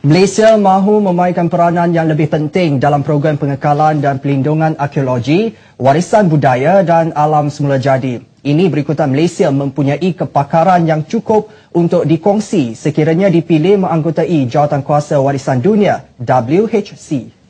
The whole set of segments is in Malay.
Malaysia mahu memainkan peranan yang lebih penting dalam program pengekalan dan pelindungan arkeologi, warisan budaya dan alam semula jadi. Ini berikutan Malaysia mempunyai kepakaran yang cukup untuk dikongsi sekiranya dipilih menganggotai Jawatankuasa Warisan Dunia WHC.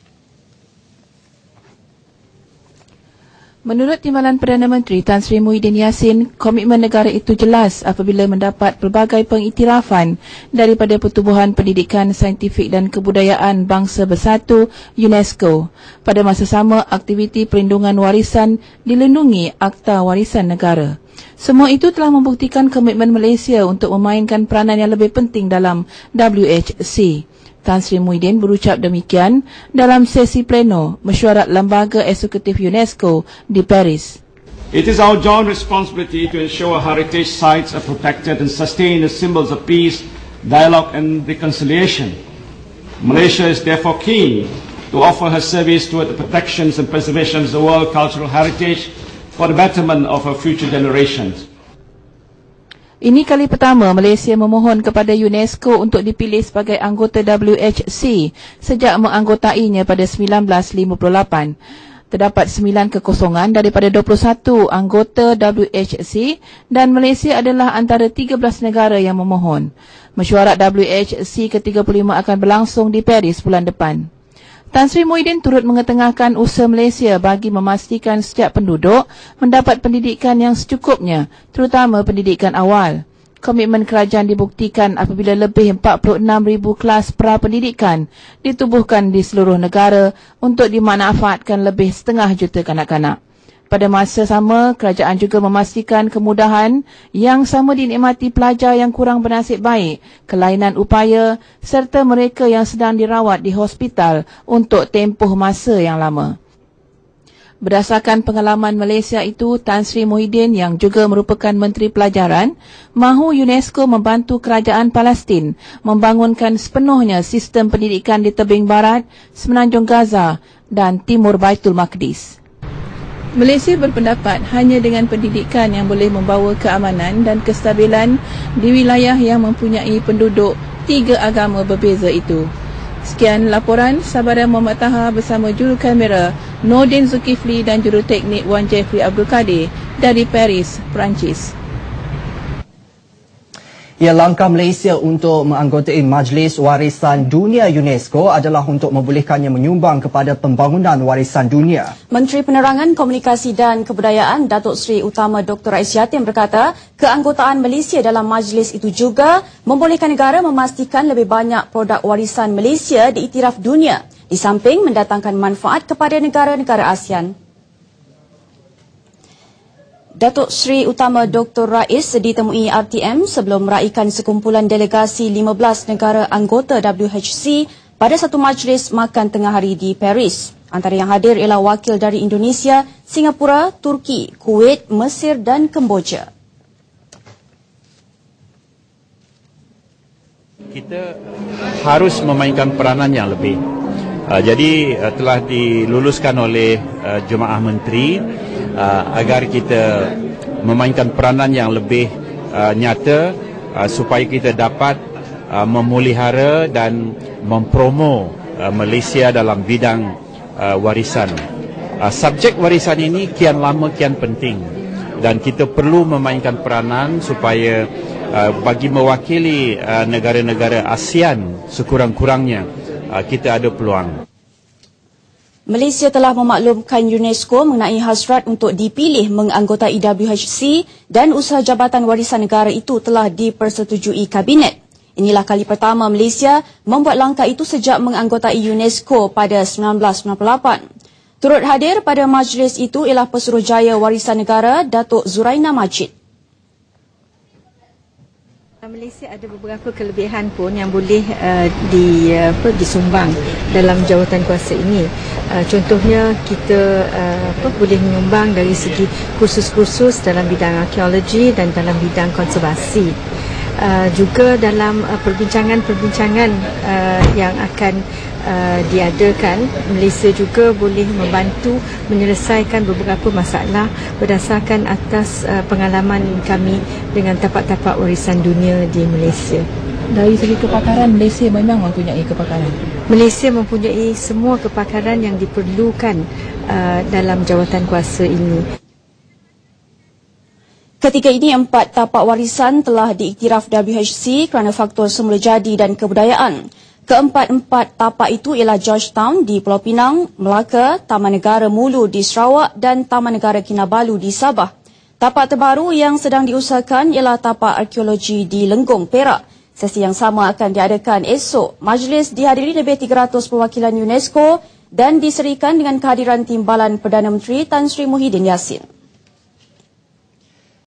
Menurut Timbalan Perdana Menteri Tan Sri Muhyiddin Yassin, komitmen negara itu jelas apabila mendapat pelbagai pengiktirafan daripada Pertubuhan Pendidikan Saintifik dan Kebudayaan Bangsa Bersatu UNESCO. Pada masa sama, aktiviti perlindungan warisan dilindungi Akta Warisan Negara. Semua itu telah membuktikan komitmen Malaysia untuk memainkan peranan yang lebih penting dalam WHC. Tan Sri Muhyiddin berucap demikian dalam sesi pleno mesyuarat Lembaga Eksekutif UNESCO di Paris. It is our joint responsibility to ensure heritage sites are protected and sustained as symbols of peace, dialogue and reconciliation. Malaysia is therefore keen to offer her service toward the protections and preservation of the world cultural heritage for the betterment of her future generations. Ini kali pertama Malaysia memohon kepada UNESCO untuk dipilih sebagai anggota WHC sejak menganggotainya pada 1958. Terdapat 9 kekosongan daripada 21 anggota WHC dan Malaysia adalah antara 13 negara yang memohon. Mesyuarat WHC ke-35 akan berlangsung di Paris bulan depan. Tan Sri Muhyiddin turut mengetengahkan usaha Malaysia bagi memastikan setiap penduduk mendapat pendidikan yang secukupnya, terutama pendidikan awal. Komitmen kerajaan dibuktikan apabila lebih 46,000 kelas prapendidikan ditubuhkan di seluruh negara untuk dimanfaatkan lebih 500,000 kanak-kanak. Pada masa sama, kerajaan juga memastikan kemudahan yang sama dinikmati pelajar yang kurang bernasib baik, kelainan upaya serta mereka yang sedang dirawat di hospital untuk tempoh masa yang lama. Berdasarkan pengalaman Malaysia itu, Tan Sri Muhyiddin yang juga merupakan Menteri Pelajaran, mahu UNESCO membantu kerajaan Palestin membangunkan sepenuhnya sistem pendidikan di tebing barat, Semenanjung Gaza dan Timur Baitul Maqdis. Malaysia berpendapat hanya dengan pendidikan yang boleh membawa keamanan dan kestabilan di wilayah yang mempunyai penduduk 3 agama berbeza itu. Sekian laporan Sabara Muhammad Taha bersama juru kamera Nordin Zulkifli dan juru teknik Wan Jeffrey Abdul Kadir dari Paris, Perancis. Ya, langkah Malaysia untuk menganggotai Majlis Warisan Dunia UNESCO adalah untuk membolehkannya menyumbang kepada pembangunan warisan dunia. Menteri Penerangan, Komunikasi dan Kebudayaan Datuk Seri Utama Dr. Rais Yatin berkata, keanggotaan Malaysia dalam majlis itu juga membolehkan negara memastikan lebih banyak produk warisan Malaysia diiktiraf dunia, di samping mendatangkan manfaat kepada negara-negara ASEAN. Datuk Seri Utama Dr. Rais ditemui RTM sebelum meraikan sekumpulan delegasi 15 negara anggota WHC pada satu majlis makan tengah hari di Paris. Antara yang hadir ialah wakil dari Indonesia, Singapura, Turki, Kuwait, Mesir dan Kemboja. Kita harus memainkan peranan yang lebih. Jadi telah diluluskan oleh Jemaah Menteri agar kita memainkan peranan yang lebih nyata supaya kita dapat memelihara dan mempromo Malaysia dalam bidang warisan. Subjek warisan ini kian lama kian penting dan kita perlu memainkan peranan supaya bagi mewakili negara-negara ASEAN sekurang-kurangnya kita ada peluang. Malaysia telah memaklumkan UNESCO mengenai hasrat untuk dipilih menganggotai WHC dan usaha Jabatan Warisan Negara itu telah dipersetujui Kabinet. Inilah kali pertama Malaysia membuat langkah itu sejak menganggotai UNESCO pada 1998. Turut hadir pada majlis itu ialah Pesuruhjaya Warisan Negara Datuk Zuraina Majid. Malaysia ada beberapa kelebihan pun yang boleh disumbang dalam jawatankuasa ini. Contohnya kita boleh menyumbang dari segi kursus-kursus dalam bidang arkeologi dan dalam bidang konservasi. Juga dalam perbincangan-perbincangan yang akan diadakan, Malaysia juga boleh membantu menyelesaikan beberapa masalah berdasarkan atas pengalaman kami dengan tapak-tapak warisan dunia di Malaysia. Dari segi kepakaran, Malaysia memang mempunyai kepakaran. Malaysia mempunyai semua kepakaran yang diperlukan dalam jawatan kuasa ini. Ketika ini, 4 tapak warisan telah diiktiraf WHC kerana faktor semula jadi dan kebudayaan. Keempat-empat tapak itu ialah Georgetown di Pulau Pinang, Melaka, Taman Negara Mulu di Sarawak dan Taman Negara Kinabalu di Sabah. Tapak terbaru yang sedang diusahakan ialah tapak arkeologi di Lenggong, Perak. Sesi yang sama akan diadakan esok. Majlis dihadiri lebih 300 perwakilan UNESCO dan diserikan dengan kehadiran Timbalan Perdana Menteri Tan Sri Muhyiddin Yassin.